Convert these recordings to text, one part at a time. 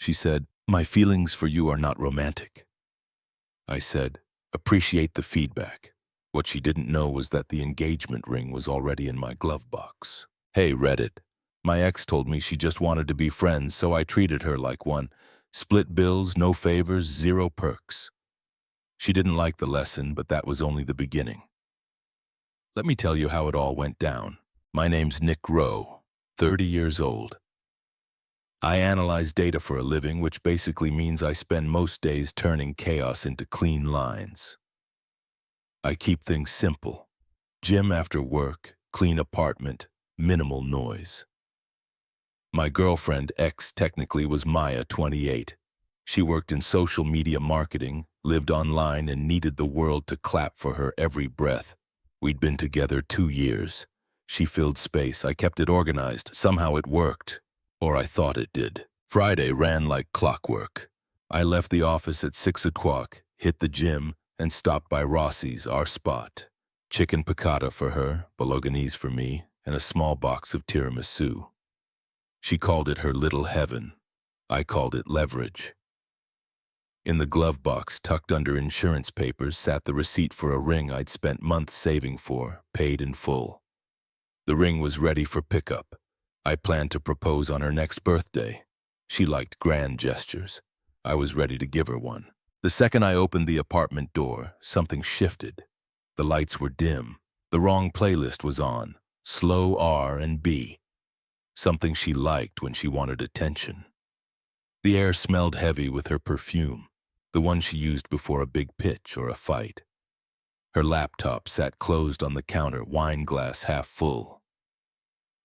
She said, "My feelings for you are not romantic." I said, "Appreciate the feedback." What she didn't know was that the engagement ring was already in my glove box. Hey, Reddit. My ex told me she just wanted to be friends, so I treated her like one. Split bills, no favors, zero perks. She didn't like the lesson, but that was only the beginning. Let me tell you how it all went down. My name's Nick Rowe, 30 years old. I analyze data for a living, which basically means I spend most days turning chaos into clean lines. I keep things simple. Gym after work, clean apartment, minimal noise. My girlfriend, ex, technically was Maya, 28. She worked in social media marketing, lived online, and needed the world to clap for her every breath. We'd been together 2 years. She filled space. I kept it organized. Somehow it worked. Or I thought it did. Friday ran like clockwork. I left the office at 6 o'clock, hit the gym, and stopped by Rossi's, our spot. Chicken piccata for her, bolognese for me, and a small box of tiramisu. She called it her little heaven. I called it leverage. In the glove box, tucked under insurance papers, sat the receipt for a ring I'd spent months saving for, paid in full. The ring was ready for pickup. I planned to propose on her next birthday. She liked grand gestures. I was ready to give her one. The second I opened the apartment door, something shifted. The lights were dim. The wrong playlist was on. Slow R&B. Something she liked when she wanted attention. The air smelled heavy with her perfume, the one she used before a big pitch or a fight. Her laptop sat closed on the counter, wine glass half full.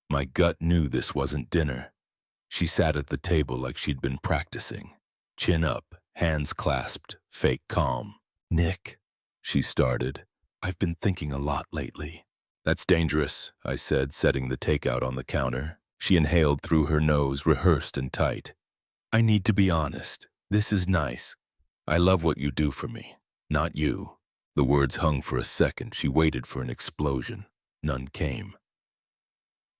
My gut knew this wasn't dinner. She sat at the table like she'd been practicing. Chin up, hands clasped, fake calm. "Nick," she started, "I've been thinking a lot lately." "That's dangerous," I said, setting the takeout on the counter. She inhaled through her nose, rehearsed and tight. "I need to be honest. This is nice. I love what you do for me. Not you." The words hung for a second. She waited for an explosion. None came.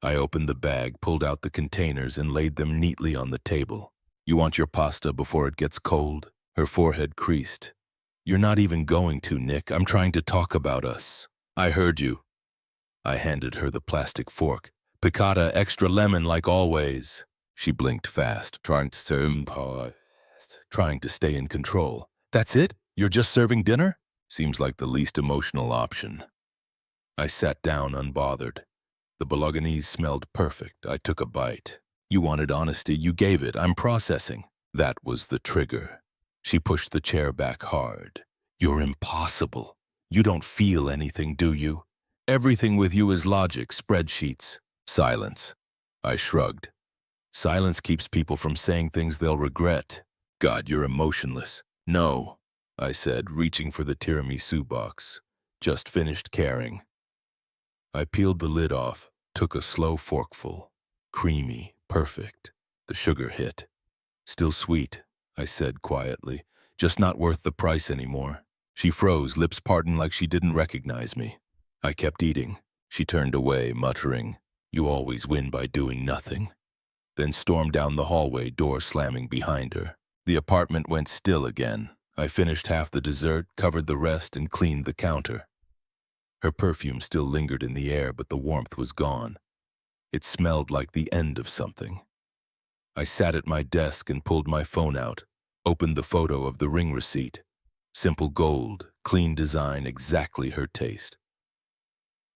I opened the bag, pulled out the containers, and laid them neatly on the table. "You want your pasta before it gets cold?" Her forehead creased. "You're not even going to, Nick. I'm trying to talk about us." "I heard you." I handed her the plastic fork. "Piccata, extra lemon like always." She blinked fast, trying to stay in control. "That's it? You're just serving dinner?" Seems like the least emotional option. I sat down unbothered. The bolognese smelled perfect. I took a bite. "You wanted honesty, you gave it. I'm processing." That was the trigger. She pushed the chair back hard. "You're impossible. You don't feel anything, do you? Everything with you is logic, spreadsheets." Silence. I shrugged. Silence keeps people from saying things they'll regret. "God, you're emotionless." "No," I said, reaching for the tiramisu box. "Just finished caring." I peeled the lid off, took a slow forkful. Creamy, perfect. The sugar hit. "Still sweet," I said quietly. "Just not worth the price anymore." She froze, lips parted like she didn't recognize me. I kept eating. She turned away, muttering, "You always win by doing nothing." Then stormed down the hallway, door slamming behind her. The apartment went still again. I finished half the dessert, covered the rest, and cleaned the counter. Her perfume still lingered in the air, but the warmth was gone. It smelled like the end of something. I sat at my desk and pulled my phone out, opened the photo of the ring receipt. Simple gold, clean design, exactly her taste.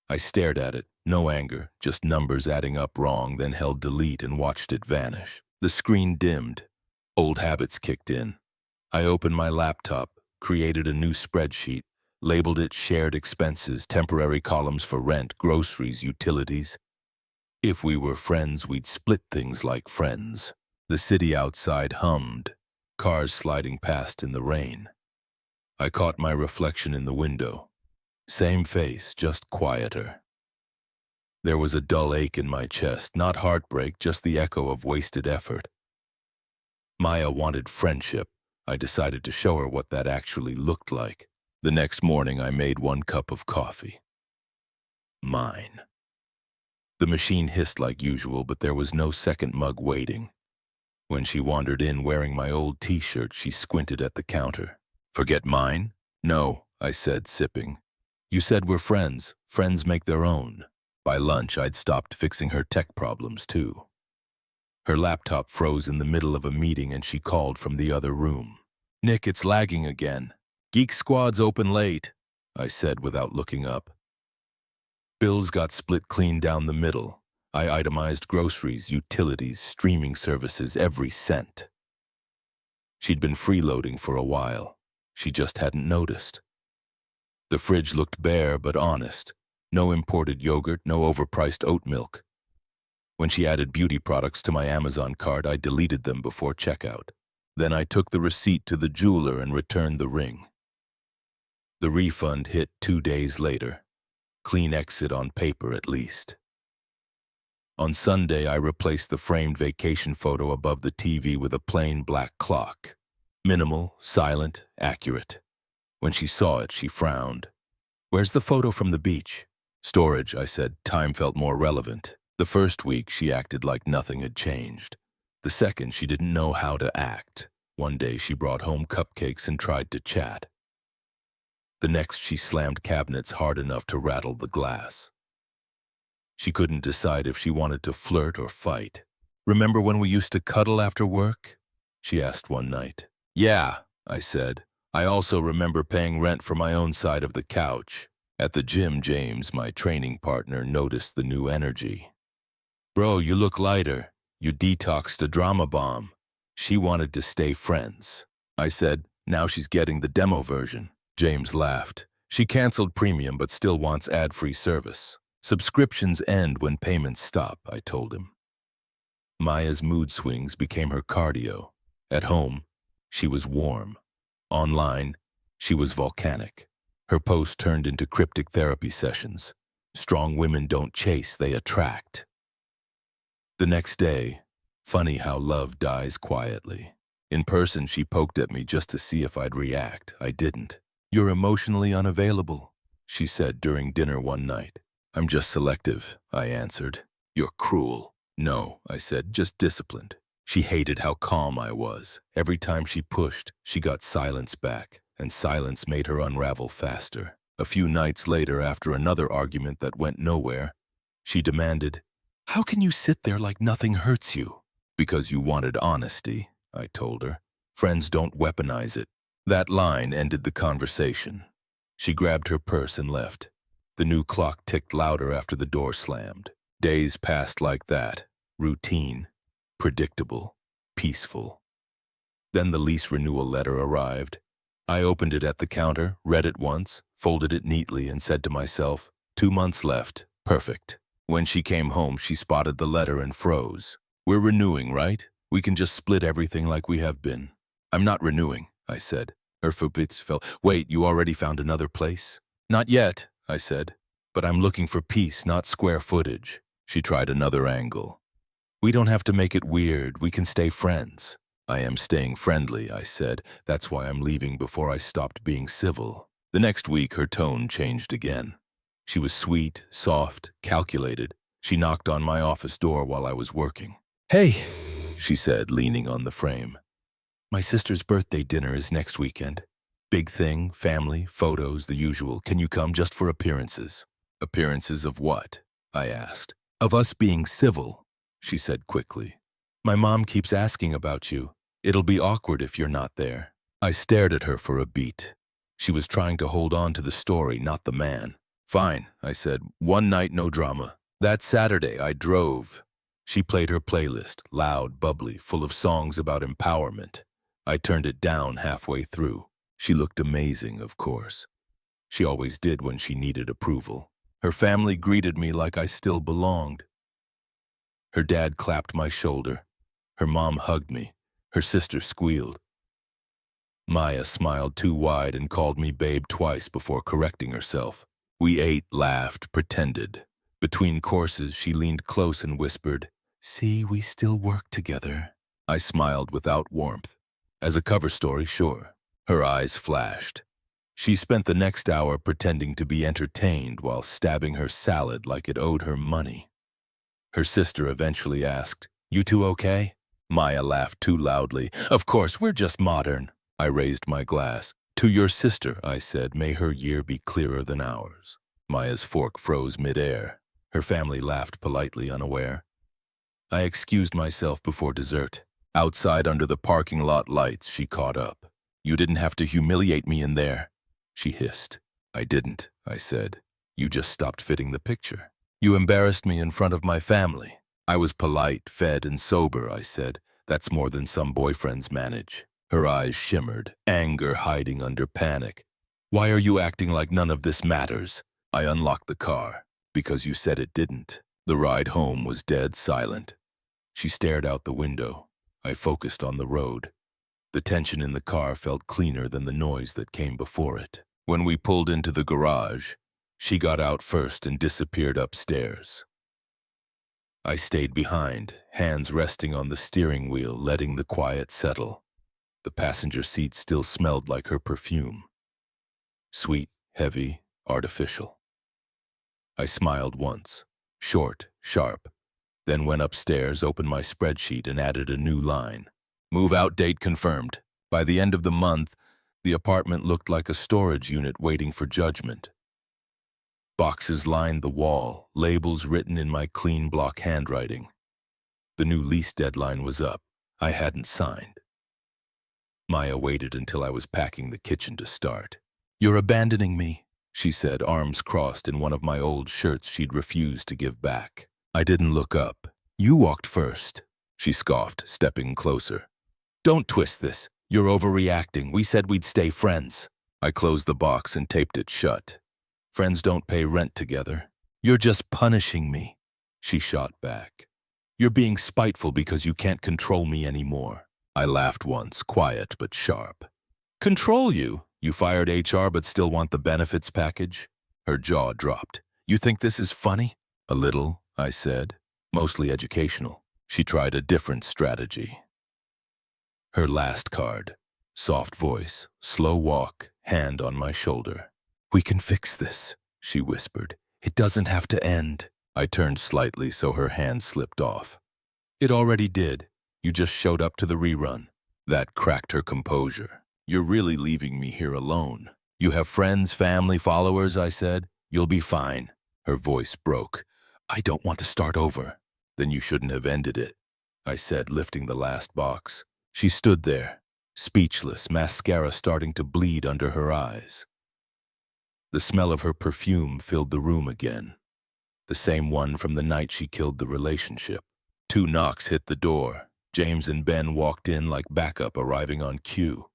I stared at it, no anger, just numbers adding up wrong, then held delete and watched it vanish. The screen dimmed. Old habits kicked in. I opened my laptop, created a new spreadsheet, labeled it shared expenses, temporary columns for rent, groceries, utilities. If we were friends, we'd split things like friends. The city outside hummed, cars sliding past in the rain. I caught my reflection in the window. Same face, just quieter. There was a dull ache in my chest, not heartbreak, just the echo of wasted effort. Maya wanted friendship. I decided to show her what that actually looked like. The next morning, I made 1 cup of coffee. Mine. The machine hissed like usual, but there was no second mug waiting. When she wandered in wearing my old t-shirt, she squinted at the counter. "Forget mine?" "No," I said, sipping. "You said we're friends. Friends make their own." By lunch, I'd stopped fixing her tech problems, too. Her laptop froze in the middle of a meeting and she called from the other room. "Nick, it's lagging again. Geek Squad's open late," I said without looking up. Bills got split clean down the middle. I itemized groceries, utilities, streaming services, every cent. She'd been freeloading for a while. She just hadn't noticed. The fridge looked bare but honest. No imported yogurt, no overpriced oat milk. When she added beauty products to my Amazon cart, I deleted them before checkout. Then I took the receipt to the jeweler and returned the ring. The refund hit 2 days later. Clean exit on paper, at least. On Sunday, I replaced the framed vacation photo above the TV with a plain black clock. Minimal, silent, accurate. When she saw it, she frowned. "Where's the photo from the beach?" "Storage," I said. Time felt more relevant. The first week, she acted like nothing had changed. The second, she didn't know how to act. One day, she brought home cupcakes and tried to chat. The next, she slammed cabinets hard enough to rattle the glass. She couldn't decide if she wanted to flirt or fight. "Remember when we used to cuddle after work?" she asked one night. "Yeah," I said. I also remember paying rent for my own side of the couch. At the gym, James, my training partner, noticed the new energy. "Bro, you look lighter. You detoxed a drama bomb." She wanted to stay friends. I said, "Now she's getting the demo version." James laughed. "She canceled premium but still wants ad-free service. Subscriptions end when payments stop," I told him. Maya's mood swings became her cardio. At home, she was warm. Online, she was volcanic. Her posts turned into cryptic therapy sessions. Strong women don't chase, they attract. The next day, funny how love dies quietly. In person, she poked at me just to see if I'd react. I didn't. "You're emotionally unavailable," she said during dinner one night. "I'm just selective," I answered. "You're cruel." "No," I said, "just disciplined." She hated how calm I was. Every time she pushed, she got silence back, and silence made her unravel faster. A few nights later, after another argument that went nowhere, she demanded, "How can you sit there like nothing hurts you?" "Because you wanted honesty," I told her. "Friends don't weaponize it." That line ended the conversation. She grabbed her purse and left. The new clock ticked louder after the door slammed. Days passed like that. Routine. Predictable. Peaceful. Then the lease renewal letter arrived. I opened it at the counter, read it once, folded it neatly, and said to myself, 2 months left. Perfect. When she came home, she spotted the letter and froze. "We're renewing, right? We can just split everything like we have been." "I'm not renewing," I said. Her footbits fell. "Wait, you already found another place?" "Not yet," I said. "But I'm looking for peace, not square footage." She tried another angle. "We don't have to make it weird. We can stay friends." "I am staying friendly," I said. "That's why I'm leaving before I stopped being civil." The next week, her tone changed again. She was sweet, soft, calculated. She knocked on my office door while I was working. "Hey," she said, leaning on the frame. "My sister's birthday dinner is next weekend. Big thing, family, photos, the usual. Can you come just for appearances?" "Appearances of what?" I asked. "Of us being civil," she said quickly. "My mom keeps asking about you. It'll be awkward if you're not there." I stared at her for a beat. She was trying to hold on to the story, not the man. "Fine," I said. "One night, no drama." That Saturday, I drove. She played her playlist, loud, bubbly, full of songs about empowerment. I turned it down halfway through. She looked amazing, of course. She always did when she needed approval. Her family greeted me like I still belonged. Her dad clapped my shoulder. Her mom hugged me. Her sister squealed. Maya smiled too wide and called me babe twice before correcting herself. We ate, laughed, pretended. Between courses, she leaned close and whispered, "See, we still work together." I smiled without warmth. As a cover story, sure. Her eyes flashed. She spent the next hour pretending to be entertained while stabbing her salad like it owed her money. Her sister eventually asked, "You two okay?" Maya laughed too loudly. Of course, we're just modern. I raised my glass. To your sister, I said, may her year be clearer than ours. Maya's fork froze midair. Her family laughed politely, unaware. I excused myself before dessert. Outside under the parking lot lights, she caught up. You didn't have to humiliate me in there, she hissed. I didn't, I said. You just stopped fitting the picture. You embarrassed me in front of my family. I was polite, fed, and sober, I said. That's more than some boyfriends manage. Her eyes shimmered, anger hiding under panic. Why are you acting like none of this matters? I unlocked the car. Because you said it didn't. The ride home was dead silent. She stared out the window. I focused on the road. The tension in the car felt cleaner than the noise that came before it. When we pulled into the garage, she got out first and disappeared upstairs. I stayed behind, hands resting on the steering wheel, letting the quiet settle. The passenger seat still smelled like her perfume. Sweet, heavy, artificial. I smiled once, short, sharp, then went upstairs, opened my spreadsheet, and added a new line. Move-out date confirmed. By the end of the month, the apartment looked like a storage unit waiting for judgment. Boxes lined the wall, labels written in my clean block handwriting. The new lease deadline was up. I hadn't signed. Maya waited until I was packing the kitchen to start. You're abandoning me, she said, arms crossed in one of my old shirts she'd refused to give back. I didn't look up. You walked first, she scoffed, stepping closer. Don't twist this. You're overreacting. We said we'd stay friends. I closed the box and taped it shut. Friends don't pay rent together. You're just punishing me, she shot back. You're being spiteful because you can't control me anymore. I laughed once, quiet but sharp. Control you? You fired HR but still want the benefits package? Her jaw dropped. You think this is funny? A little, I said. Mostly educational. She tried a different strategy. Her last card. Soft voice, slow walk, hand on my shoulder. We can fix this, she whispered. It doesn't have to end. I turned slightly so her hand slipped off. It already did. You just showed up to the rerun. That cracked her composure. You're really leaving me here alone. You have friends, family, followers, I said. You'll be fine. Her voice broke. I don't want to start over. Then you shouldn't have ended it, I said, lifting the last box. She stood there, speechless, mascara starting to bleed under her eyes. The smell of her perfume filled the room again. The same one from the night she killed the relationship. 2 knocks hit the door. James and Ben walked in like backup arriving on cue.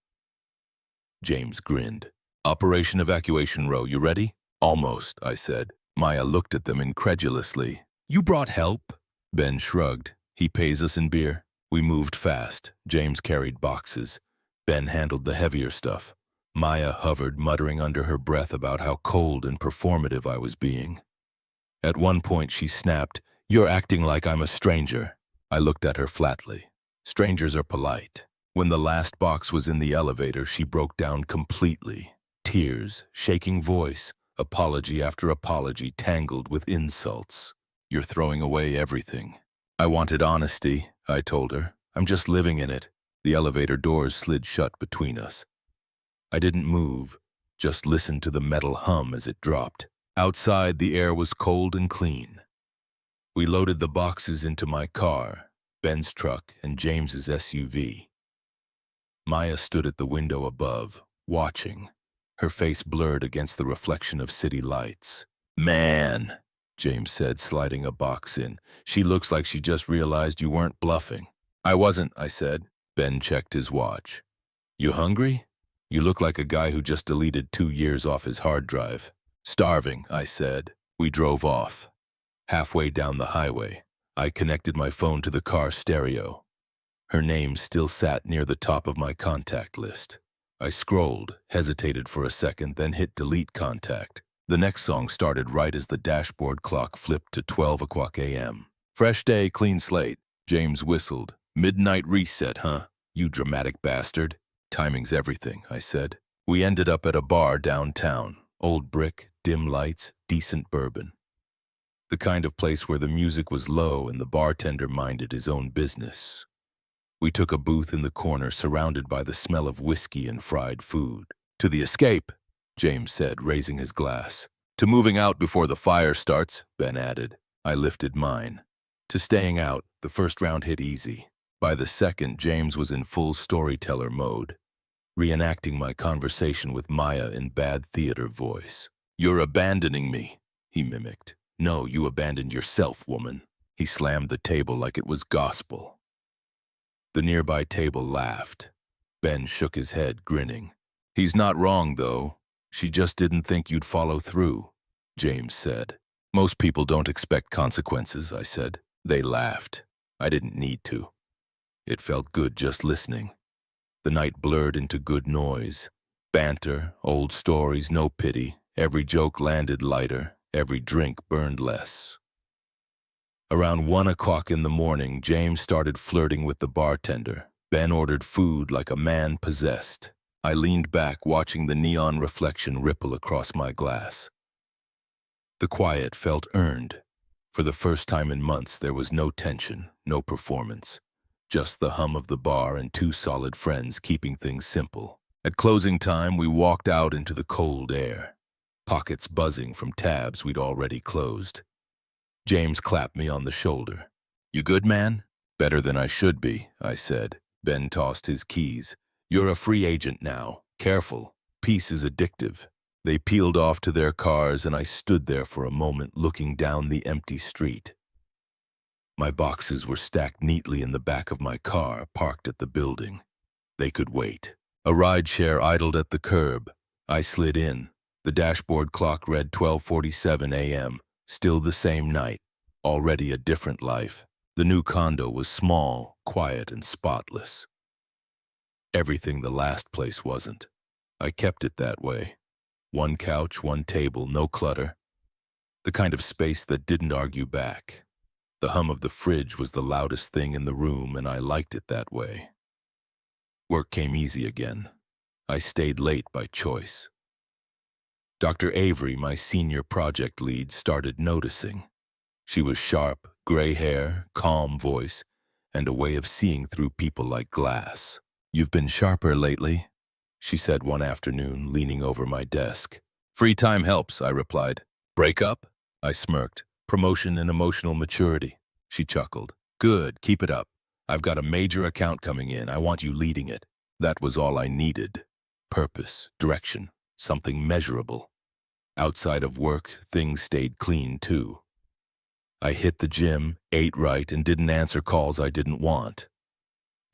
James grinned. Operation Evacuation Row, you ready? Almost, I said. Maya looked at them incredulously. You brought help? Ben shrugged. He pays us in beer. We moved fast. James carried boxes. Ben handled the heavier stuff. Maya hovered, muttering under her breath about how cold and performative I was being. At one point she snapped, You're acting like I'm a stranger. I looked at her flatly. Strangers are polite. When the last box was in the elevator, she broke down completely. Tears, shaking voice, apology after apology tangled with insults. You're throwing away everything. I wanted honesty, I told her. I'm just living in it. The elevator doors slid shut between us. I didn't move, just listened to the metal hum as it dropped. Outside, the air was cold and clean. We loaded the boxes into my car, Ben's truck and James's SUV. Maya stood at the window above, watching, her face blurred against the reflection of city lights. Man, James said, sliding a box in. She looks like she just realized you weren't bluffing. I wasn't, I said. Ben checked his watch. You hungry? You look like a guy who just deleted 2 years off his hard drive. Starving, I said. We drove off. Halfway down the highway, I connected my phone to the car stereo. Her name still sat near the top of my contact list. I scrolled, hesitated for a second, then hit delete contact. The next song started right as the dashboard clock flipped to 12 o'clock a.m. Fresh day, clean slate. James whistled. Midnight reset, huh? You dramatic bastard. Timing's everything, I said. We ended up at a bar downtown. Old brick, dim lights, decent bourbon. The kind of place where the music was low and the bartender minded his own business. We took a booth in the corner surrounded by the smell of whiskey and fried food. "To the escape," James said, raising his glass. "To moving out before the fire starts," Ben added. I lifted mine. To staying out, the first round hit easy. By the second, James was in full storyteller mode, reenacting my conversation with Maya in bad theater voice. "You're abandoning me," he mimicked. "No, you abandoned yourself, woman." He slammed the table like it was gospel. The nearby table laughed. Ben shook his head, grinning. "He's not wrong, though. She just didn't think you'd follow through," James said. "Most people don't expect consequences," I said. They laughed. I didn't need to. It felt good just listening. The night blurred into good noise. Banter, old stories, no pity. Every joke landed lighter. Every drink burned less. Around 1 o'clock in the morning, James started flirting with the bartender. Ben ordered food like a man possessed. I leaned back, watching the neon reflection ripple across my glass. The quiet felt earned. For the first time in months, there was no tension, no performance. Just the hum of the bar and two solid friends keeping things simple. At closing time, we walked out into the cold air, pockets buzzing from tabs we'd already closed. James clapped me on the shoulder. "You good, man?" "Better than I should be," I said. Ben tossed his keys. "You're a free agent now. Careful. Peace is addictive." They peeled off to their cars, and I stood there for a moment looking down the empty street. My boxes were stacked neatly in the back of my car, parked at the building. They could wait. A rideshare idled at the curb. I slid in. The dashboard clock read 12:47 a.m., still the same night, already a different life. The new condo was small, quiet, and spotless. Everything the last place wasn't. I kept it that way. One couch, one table, no clutter. The kind of space that didn't argue back. The hum of the fridge was the loudest thing in the room, and I liked it that way. Work came easy again. I stayed late by choice. Dr. Avery, my senior project lead, started noticing. She was sharp, gray hair, calm voice, and a way of seeing through people like glass. "You've been sharper lately," she said one afternoon, leaning over my desk. "Free time helps," I replied. "Break up?" I smirked. "Promotion and emotional maturity." She chuckled. "Good, keep it up. I've got a major account coming in. I want you leading it." That was all I needed. Purpose, direction, something measurable. Outside of work, things stayed clean too. I hit the gym, ate right, and didn't answer calls I didn't want.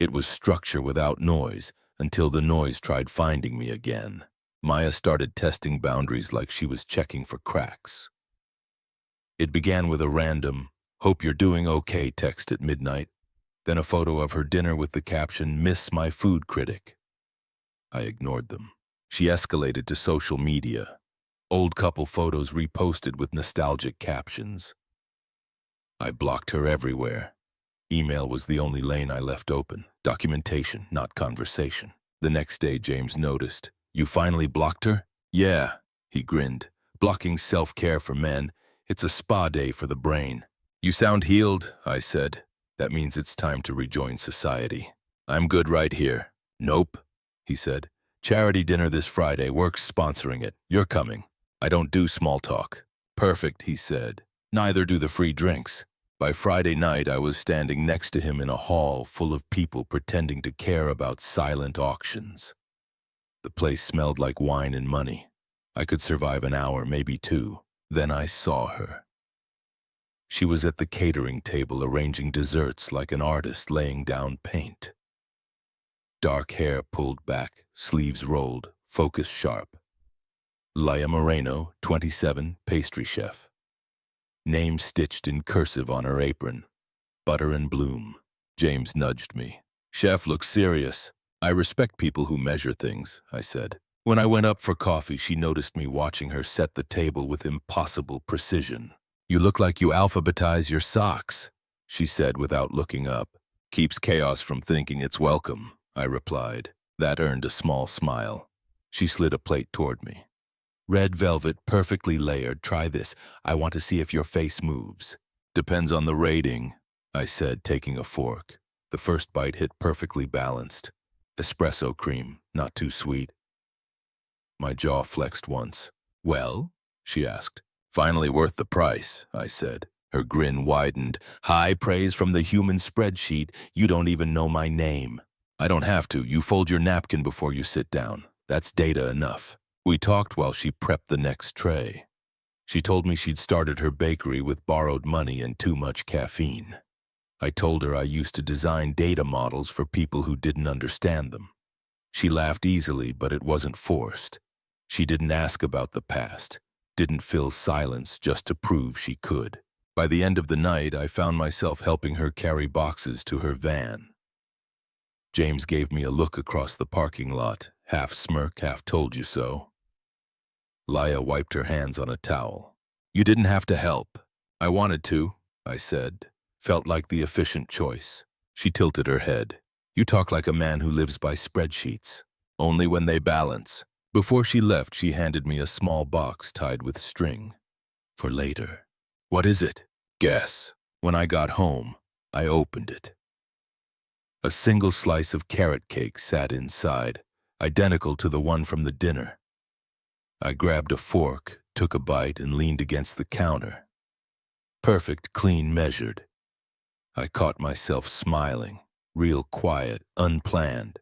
It was structure without noise, until the noise tried finding me again. Maya started testing boundaries like she was checking for cracks. It began with a random, "Hope you're doing okay" text at midnight, then a photo of her dinner with the caption, "Miss my food critic." I ignored them. She escalated to social media. Old couple photos reposted with nostalgic captions. I blocked her everywhere. Email was the only lane I left open. Documentation, not conversation. The next day, James noticed. "You finally blocked her?" "Yeah," he grinned. "Blocking self-care for men. It's a spa day for the brain." "You sound healed," I said. "That means it's time to rejoin society." "I'm good right here." "Nope," he said. "Charity dinner this Friday. Work's sponsoring it. You're coming." "I don't do small talk." "Perfect," he said. "Neither do the free drinks." By Friday night, I was standing next to him in a hall full of people pretending to care about silent auctions. The place smelled like wine and money. I could survive an hour, maybe two. Then I saw her. She was at the catering table arranging desserts like an artist laying down paint. Dark hair pulled back, sleeves rolled, focus sharp. Laia Moreno, 27, pastry chef. Name stitched in cursive on her apron. Butter and Bloom. James nudged me. "Chef looks serious." "I respect people who measure things," I said. When I went up for coffee, she noticed me watching her set the table with impossible precision. "You look like you alphabetize your socks," she said without looking up. "Keeps chaos from thinking it's welcome," I replied. That earned a small smile. She slid a plate toward me. "Red velvet, perfectly layered. Try this. I want to see if your face moves." "Depends on the rating," I said, taking a fork. The first bite hit perfectly balanced. Espresso cream, not too sweet. My jaw flexed once. "Well?" she asked. "Finally worth the price," I said. Her grin widened. "High praise from the human spreadsheet. You don't even know my name." "I don't have to. You fold your napkin before you sit down. That's data enough." We talked while she prepped the next tray. She told me she'd started her bakery with borrowed money and too much caffeine. I told her I used to design data models for people who didn't understand them. She laughed easily, but it wasn't forced. She didn't ask about the past, didn't fill silence just to prove she could. By the end of the night, I found myself helping her carry boxes to her van. James gave me a look across the parking lot, half smirk, half told you so. Laya wiped her hands on a towel. "You didn't have to help." "I wanted to," I said. Felt like the efficient choice. She tilted her head. "You talk like a man who lives by spreadsheets. Only when they balance." Before she left, she handed me a small box tied with string. "For later." "What is it?" "Guess." When I got home, I opened it. A single slice of carrot cake sat inside, identical to the one from the dinner. I grabbed a fork, took a bite, and leaned against the counter. Perfect, clean, measured. I caught myself smiling, real quiet, unplanned.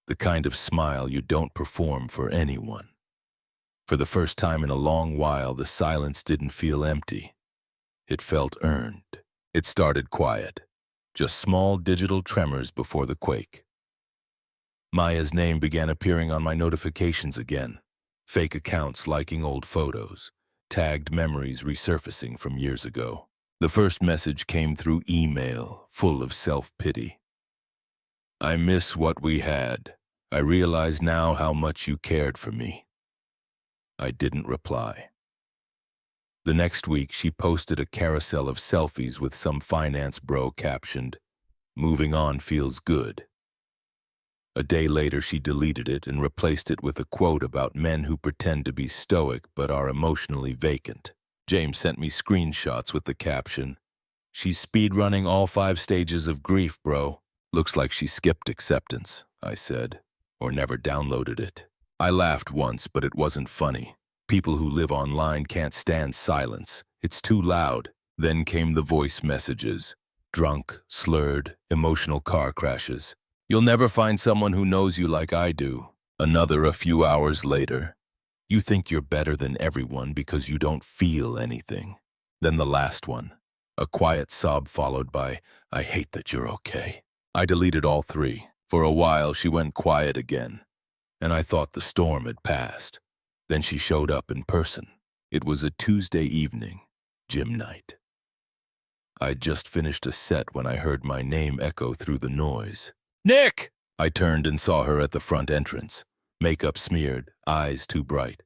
The kind of smile you don't perform for anyone. For the first time in a long while, the silence didn't feel empty. It felt earned. It started quiet, just small digital tremors before the quake. Maya's name began appearing on my notifications again. Fake accounts liking old photos, tagged memories resurfacing from years ago. The first message came through email, full of self-pity. "I miss what we had. I realize now how much you cared for me." I didn't reply. The next week, she posted a carousel of selfies with some finance bro captioned, "Moving on feels good." A day later, she deleted it and replaced it with a quote about men who pretend to be stoic but are emotionally vacant. James sent me screenshots with the caption, "She's speedrunning all 5 stages of grief, bro." "Looks like she skipped acceptance," I said, "or never downloaded it." I laughed once, but it wasn't funny. People who live online can't stand silence. It's too loud. Then came the voice messages. Drunk, slurred, emotional car crashes. "You'll never find someone who knows you like I do." Another a few hours later. "You think you're better than everyone because you don't feel anything." Then the last one. A quiet sob followed by, "I hate that you're okay." I deleted all 3. For a while, she went quiet again, and I thought the storm had passed. Then she showed up in person. It was a Tuesday evening, gym night. I'd just finished a set when I heard my name echo through the noise. "Nick!" I turned and saw her at the front entrance. Makeup smeared, eyes too bright.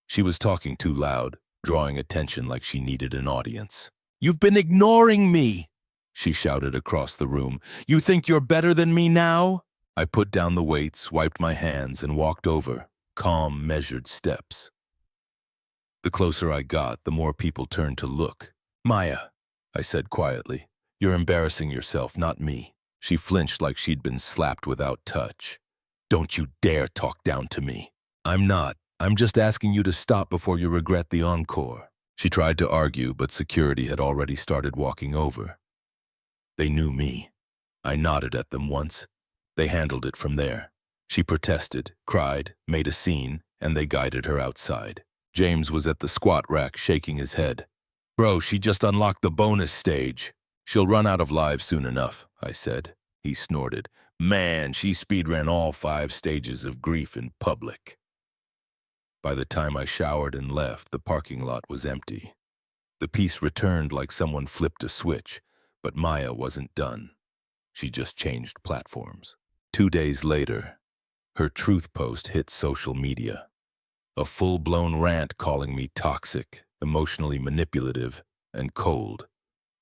She was talking too loud, drawing attention like she needed an audience. "You've been ignoring me!" she shouted across the room. "You think you're better than me now?" I put down the weights, wiped my hands, and walked over, calm, measured steps. The closer I got, the more people turned to look. "Maya," I said quietly, "you're embarrassing yourself, not me." She flinched like she'd been slapped without touch. "Don't you dare talk down to me." "I'm not. I'm just asking you to stop before you regret the encore." She tried to argue, but security had already started walking over. They knew me. I nodded at them once. They handled it from there. She protested, cried, made a scene, and they guided her outside. James was at the squat rack shaking his head. "Bro, she just unlocked the bonus stage. She'll run out of lives soon enough," I said. He snorted. "Man, she speedran all 5 stages of grief in public." By the time I showered and left, the parking lot was empty. The peace returned like someone flipped a switch, but Maya wasn't done. She just changed platforms. 2 days later, her truth post hit social media. A full-blown rant calling me toxic, emotionally manipulative, and cold.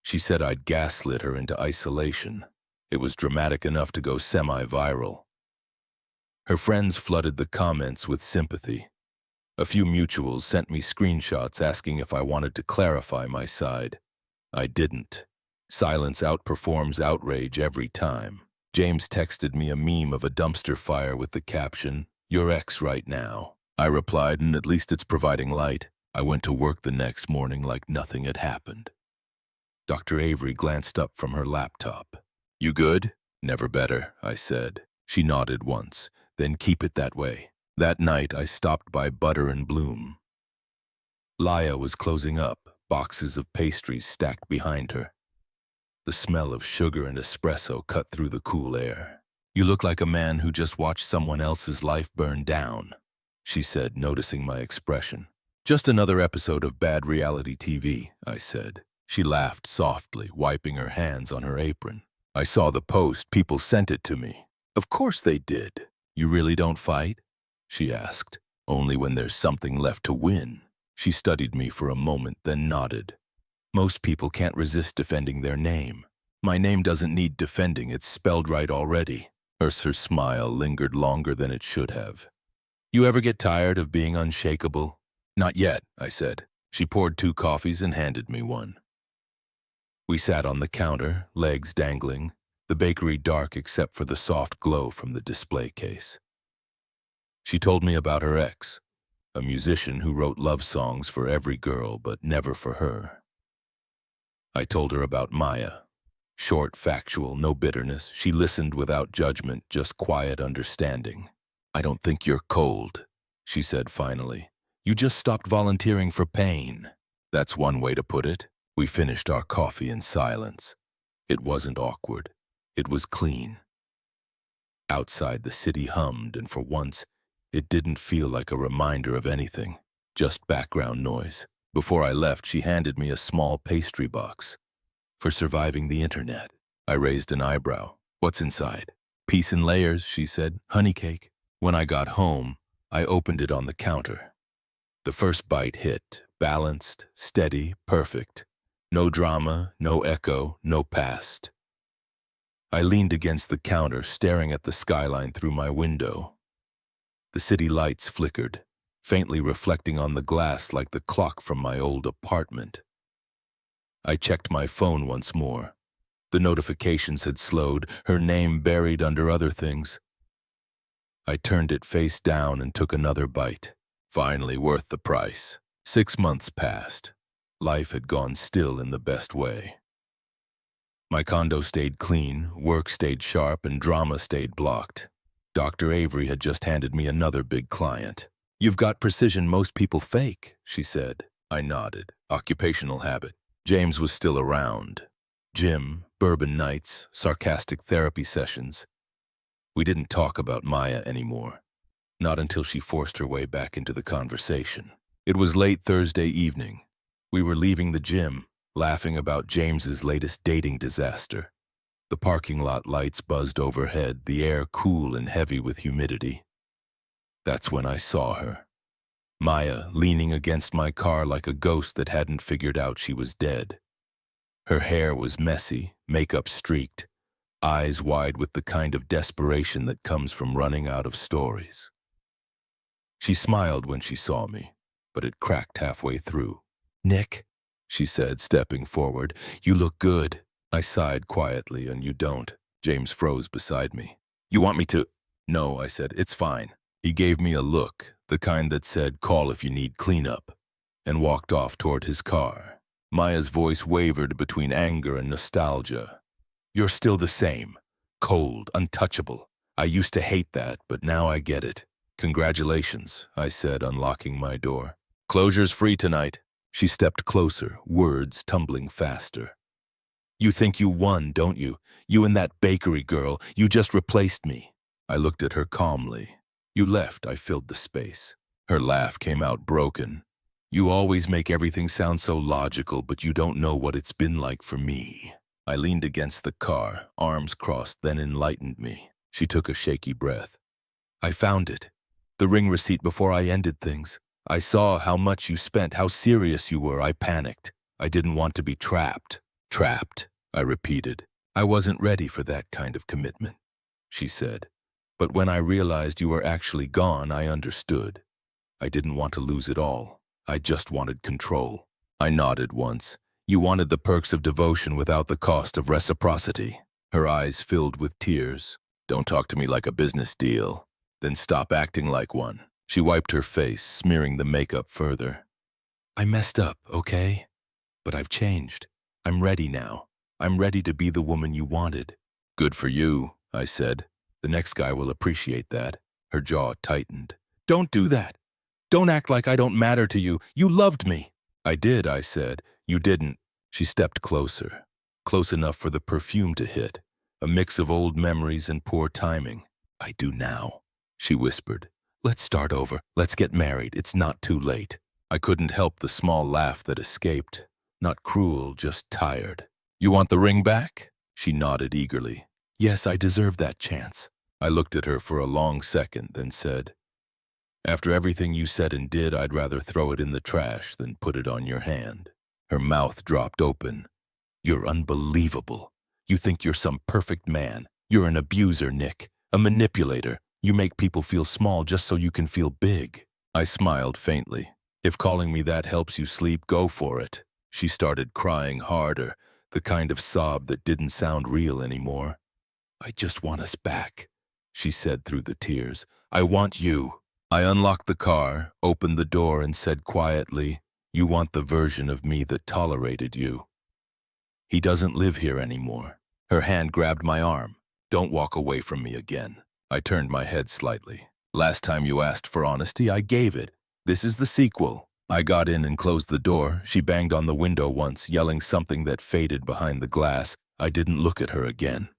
She said I'd gaslit her into isolation. It was dramatic enough to go semi-viral. Her friends flooded the comments with sympathy. A few mutuals sent me screenshots asking if I wanted to clarify my side. I didn't. Silence outperforms outrage every time. James texted me a meme of a dumpster fire with the caption, "Your ex right now." I replied, and at least it's providing light. I went to work the next morning like nothing had happened. Dr. Avery glanced up from her laptop. "You good?" "Never better," I said. She nodded once. "Then keep it that way." That night, I stopped by Butter and Bloom. Laya was closing up, boxes of pastries stacked behind her. The smell of sugar and espresso cut through the cool air. "You look like a man who just watched someone else's life burn down," she said, noticing my expression. "Just another episode of bad reality TV," I said. She laughed softly, wiping her hands on her apron. "I saw the post. People sent it to me." "Of course they did." "You really don't fight?" she asked. "Only when there's something left to win." She studied me for a moment, then nodded. "Most people can't resist defending their name. My name doesn't need defending, it's spelled right already." Her smile lingered longer than it should have. "You ever get tired of being unshakable?" "Not yet," I said. She poured 2 coffees and handed me one. We sat on the counter, legs dangling, the bakery dark except for the soft glow from the display case. She told me about her ex, a musician who wrote love songs for every girl but never for her. I told her about Maya. Short, factual, no bitterness. She listened without judgment, just quiet understanding. "I don't think you're cold," she said finally. "You just stopped volunteering for pain." That's one way to put it. We finished our coffee in silence. It wasn't awkward. It was clean. Outside, the city hummed, and for once, it didn't feel like a reminder of anything, just background noise. Before I left, she handed me a small pastry box. "For surviving the internet." I raised an eyebrow. "What's inside?" "Peace in layers," she said. "Honey cake." When I got home, I opened it on the counter. The first bite hit, balanced, steady, perfect. No drama, no echo, no past. I leaned against the counter, staring at the skyline through my window. The city lights flickered, faintly reflecting on the glass like the clock from my old apartment. I checked my phone once more. The notifications had slowed, her name buried under other things. I turned it face down and took another bite. Finally worth the price. 6 months passed. Life had gone still in the best way. My condo stayed clean, work stayed sharp, and drama stayed blocked. Dr. Avery had just handed me another big client. "You've got precision most people fake," she said. I nodded. Occupational habit. James was still around. Gym, bourbon nights, sarcastic therapy sessions. We didn't talk about Maya anymore. Not until she forced her way back into the conversation. It was late Thursday evening. We were leaving the gym, laughing about James's latest dating disaster. The parking lot lights buzzed overhead, the air cool and heavy with humidity. That's when I saw her. Maya leaning against my car like a ghost that hadn't figured out she was dead. Her hair was messy, makeup streaked, eyes wide with the kind of desperation that comes from running out of stories. She smiled when she saw me, but it cracked halfway through. "Nick," she said, stepping forward, "you look good." I sighed quietly, "And you don't." James froze beside me. "You want me to—" "No," I said, "it's fine." He gave me a look, the kind that said, "Call if you need cleanup," and walked off toward his car. Maya's voice wavered between anger and nostalgia. "You're still the same. Cold, untouchable. I used to hate that, but now I get it." "Congratulations," I said, unlocking my door. "Closure's free tonight." She stepped closer, words tumbling faster. "You think you won, don't you? You and that bakery girl, you just replaced me." I looked at her calmly. "You left, I filled the space." Her laugh came out broken. "You always make everything sound so logical, but you don't know what it's been like for me." I leaned against the car, arms crossed, then enlightened me. She took a shaky breath. "I found it. The ring receipt before I ended things. I saw how much you spent, how serious you were. I panicked. I didn't want to be trapped." "Trapped," I repeated. "I wasn't ready for that kind of commitment," she said. "But when I realized you were actually gone, I understood. I didn't want to lose it all. I just wanted control." I nodded once. You wanted the perks of devotion without the cost of reciprocity. Her eyes filled with tears. Don't talk to me like a business deal. Then stop acting like one. She wiped her face, smearing the makeup further. I messed up, okay? But I've changed. I'm ready now. I'm ready to be the woman you wanted. Good for you, I said. The next guy will appreciate that. Her jaw tightened. Don't do that. Don't act like I don't matter to you. You loved me. I did, I said. You didn't. She stepped closer. Close enough for the perfume to hit. A mix of old memories and poor timing. I do now, she whispered. Let's start over. Let's get married. It's not too late. I couldn't help the small laugh that escaped. Not cruel, just tired. You want the ring back? She nodded eagerly. Yes, I deserve that chance. I looked at her for a long second, then said, After everything you said and did, I'd rather throw it in the trash than put it on your hand. Her mouth dropped open. You're unbelievable. You think you're some perfect man. You're an abuser, Nick. A manipulator. You make people feel small just so you can feel big. I smiled faintly. If calling me that helps you sleep, go for it. She started crying harder, the kind of sob that didn't sound real anymore. I just want us back, she said through the tears. I want you. I unlocked the car, opened the door, and said quietly, You want the version of me that tolerated you. He doesn't live here anymore. Her hand grabbed my arm. Don't walk away from me again. I turned my head slightly. Last time you asked for honesty, I gave it. This is the sequel. I got in and closed the door. She banged on the window once, yelling something that faded behind the glass. I didn't look at her again.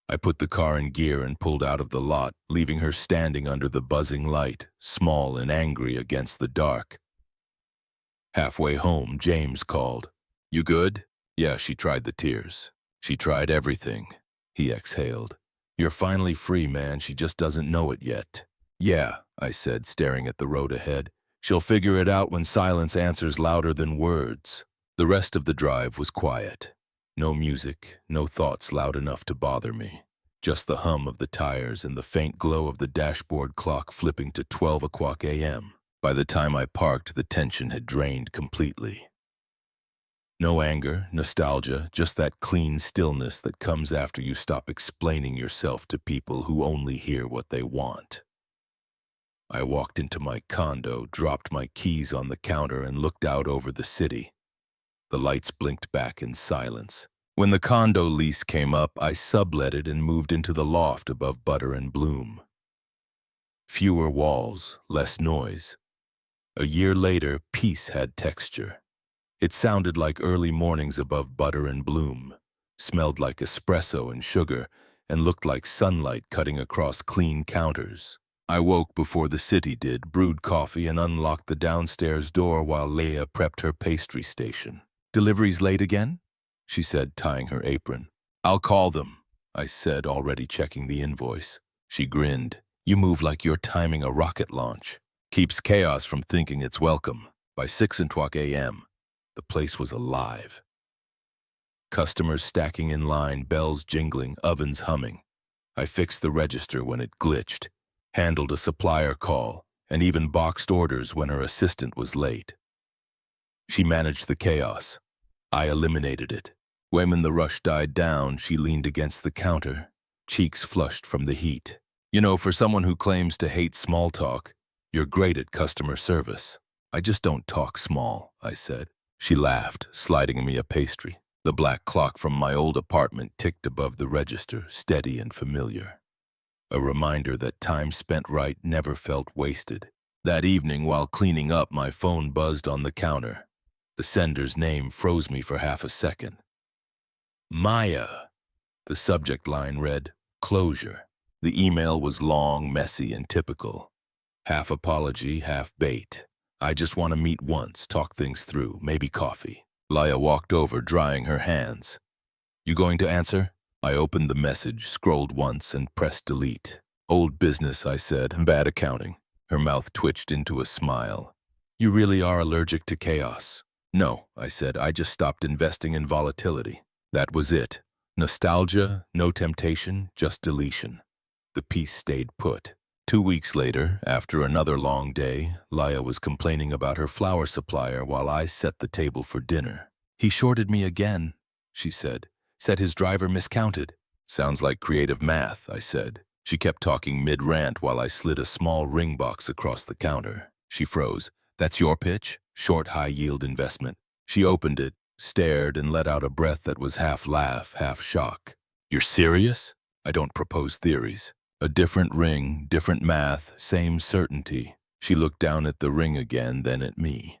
I put the car in gear and pulled out of the lot, leaving her standing under the buzzing light, small and angry against the dark. Halfway home, James called. You good? Yeah, she tried the tears. She tried everything. He exhaled. You're finally free, man. She just doesn't know it yet. Yeah, I said, staring at the road ahead. She'll figure it out when silence answers louder than words. The rest of the drive was quiet. No music, no thoughts loud enough to bother me. Just the hum of the tires and the faint glow of the dashboard clock flipping to 12 o'clock a.m. By the time I parked, the tension had drained completely. No anger, nostalgia, just that clean stillness that comes after you stop explaining yourself to people who only hear what they want. I walked into my condo, dropped my keys on the counter, and looked out over the city. The lights blinked back in silence. When the condo lease came up, I sublet it and moved into the loft above Butter and Bloom. Fewer walls, less noise. A year later, peace had texture. It sounded like early mornings above Butter and Bloom, smelled like espresso and sugar, and looked like sunlight cutting across clean counters. I woke before the city did, brewed coffee, and unlocked the downstairs door while Leah prepped her pastry station. Deliveries late again? She said, tying her apron. I'll call them, I said, already checking the invoice. She grinned. You move like you're timing a rocket launch. Keeps chaos from thinking it's welcome. By 6 o'clock a.m., the place was alive. Customers stacking in line, bells jingling, ovens humming. I fixed the register when it glitched, handled a supplier call, and even boxed orders when her assistant was late. She managed the chaos. I eliminated it. When the rush died down, she leaned against the counter, cheeks flushed from the heat. You know, for someone who claims to hate small talk, you're great at customer service. I just don't talk small, I said. She laughed, sliding me a pastry. The black clock from my old apartment ticked above the register, steady and familiar. A reminder that time spent right never felt wasted. That evening, while cleaning up, my phone buzzed on the counter. The sender's name froze me for half a second. Maya. The subject line read, Closure. The email was long, messy, and typical. Half apology, half bait. I just want to meet once, talk things through, maybe coffee. Leah walked over, drying her hands. You going to answer? I opened the message, scrolled once, and pressed delete. Old business, I said, bad accounting. Her mouth twitched into a smile. You really are allergic to chaos. No, I said, I just stopped investing in volatility. That was it. Nostalgia, no temptation, just deletion. The peace stayed put. 2 weeks later, after another long day, Leah was complaining about her flour supplier while I set the table for dinner. He shorted me again, she said. Said his driver miscounted. Sounds like creative math, I said. She kept talking mid-rant while I slid a small ring box across the counter. She froze. That's your pitch? Short, high-yield investment. She opened it, stared, and let out a breath that was half laugh, half shock. You're serious? I don't propose theories. A different ring, different math, same certainty. She looked down at the ring again, then at me.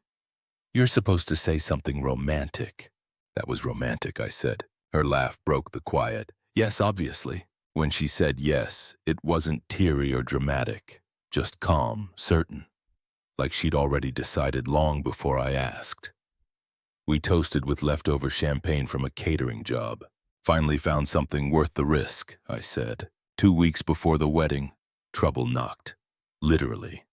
You're supposed to say something romantic. That was romantic, I said. Her laugh broke the quiet. Yes, obviously. When she said yes, it wasn't teary or dramatic, just calm, certain, like she'd already decided long before I asked. We toasted with leftover champagne from a catering job. Finally found something worth the risk, I said. 2 weeks before the wedding, trouble knocked. Literally.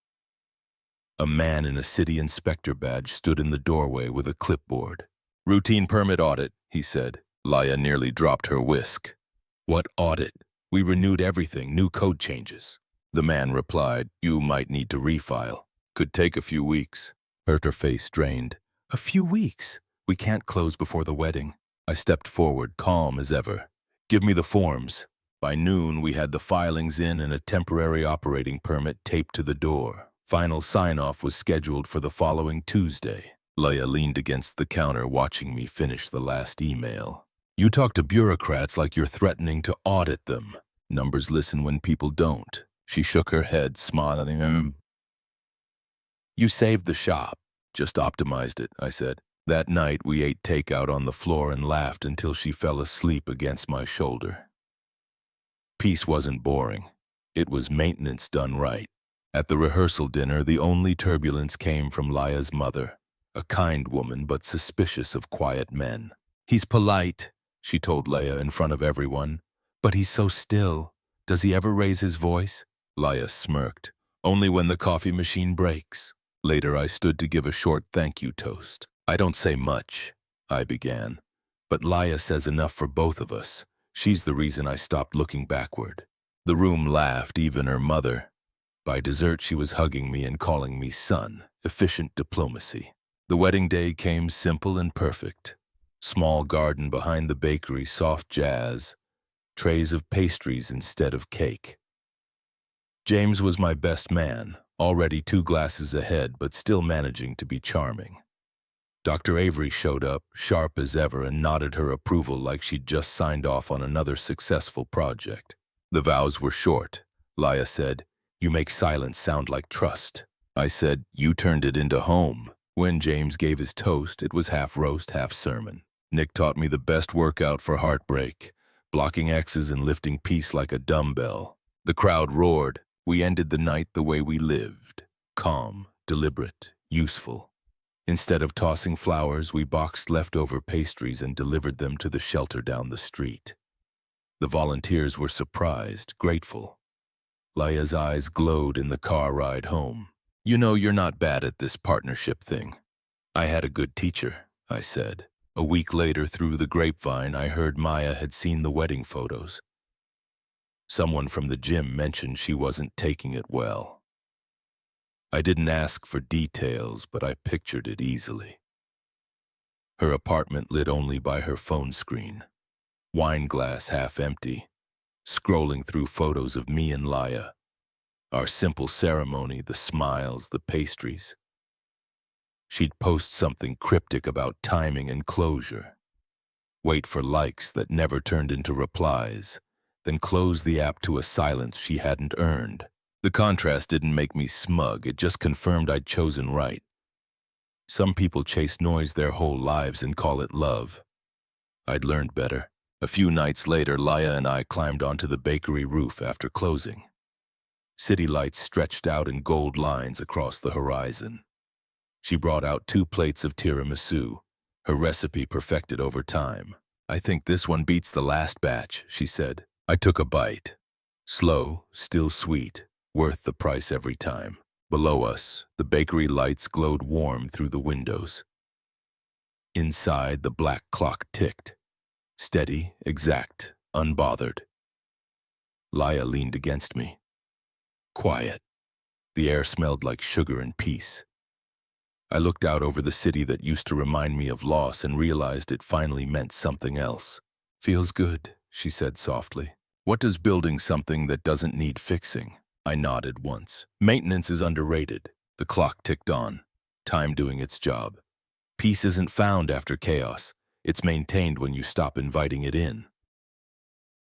A man in a city inspector badge stood in the doorway with a clipboard. Routine permit audit, he said. Laya nearly dropped her whisk. What audit? We renewed everything, new code changes. The man replied, you might need to refile. Could take a few weeks. Her face drained. A few weeks? We can't close before the wedding. I stepped forward, calm as ever. Give me the forms. By noon, we had the filings in and a temporary operating permit taped to the door. Final sign-off was scheduled for the following Tuesday. Laya leaned against the counter, watching me finish the last email. You talk to bureaucrats like you're threatening to audit them. Numbers listen when people don't. She shook her head, smiling. You saved the shop. Just optimized it, I said. That night, we ate takeout on the floor and laughed until she fell asleep against my shoulder. Peace wasn't boring. It was maintenance done right. At the rehearsal dinner, the only turbulence came from Laya's mother, a kind woman but suspicious of quiet men. He's polite, she told Laya in front of everyone, but he's so still. Does he ever raise his voice? Laya smirked. Only when the coffee machine breaks. Later, I stood to give a short thank you toast. I don't say much, I began, but Laya says enough for both of us. She's the reason I stopped looking backward. The room laughed, even her mother. By dessert, she was hugging me and calling me son. Efficient diplomacy. The wedding day came simple and perfect. Small garden behind the bakery, soft jazz, trays of pastries instead of cake. James was my best man, already 2 glasses ahead, but still managing to be charming. Dr. Avery showed up, sharp as ever, and nodded her approval like she'd just signed off on another successful project. The vows were short. Laya said, you make silence sound like trust. I said, you turned it into home. When James gave his toast, it was half roast, half sermon. Nick taught me the best workout for heartbreak, blocking X's and lifting peace like a dumbbell. The crowd roared. We ended the night the way we lived. Calm, deliberate, useful. Instead of tossing flowers, we boxed leftover pastries and delivered them to the shelter down the street. The volunteers were surprised, grateful. Laya's eyes glowed in the car ride home. You know you're not bad at this partnership thing. I had a good teacher, I said. A week later, through the grapevine, I heard Maya had seen the wedding photos. Someone from the gym mentioned she wasn't taking it well. I didn't ask for details, but I pictured it easily. Her apartment lit only by her phone screen. Wine glass half empty. Scrolling through photos of me and Laya. Our simple ceremony, the smiles, the pastries. She'd post something cryptic about timing and closure. Wait for likes that never turned into replies, then close the app to a silence she hadn't earned. The contrast didn't make me smug, it just confirmed I'd chosen right. Some people chase noise their whole lives and call it love. I'd learned better. A few nights later, Laya and I climbed onto the bakery roof after closing. City lights stretched out in gold lines across the horizon. She brought out 2 plates of tiramisu, her recipe perfected over time. I think this one beats the last batch, she said. I took a bite. Slow, still sweet, worth the price every time. Below us, the bakery lights glowed warm through the windows. Inside, the black clock ticked. Steady, exact, unbothered. Laya leaned against me. Quiet. The air smelled like sugar and peace. I looked out over the city that used to remind me of loss and realized it finally meant something else. Feels good, she said softly. What does building something that doesn't need fixing? I nodded once. Maintenance is underrated. The clock ticked on, time doing its job. Peace isn't found after chaos. It's maintained when you stop inviting it in.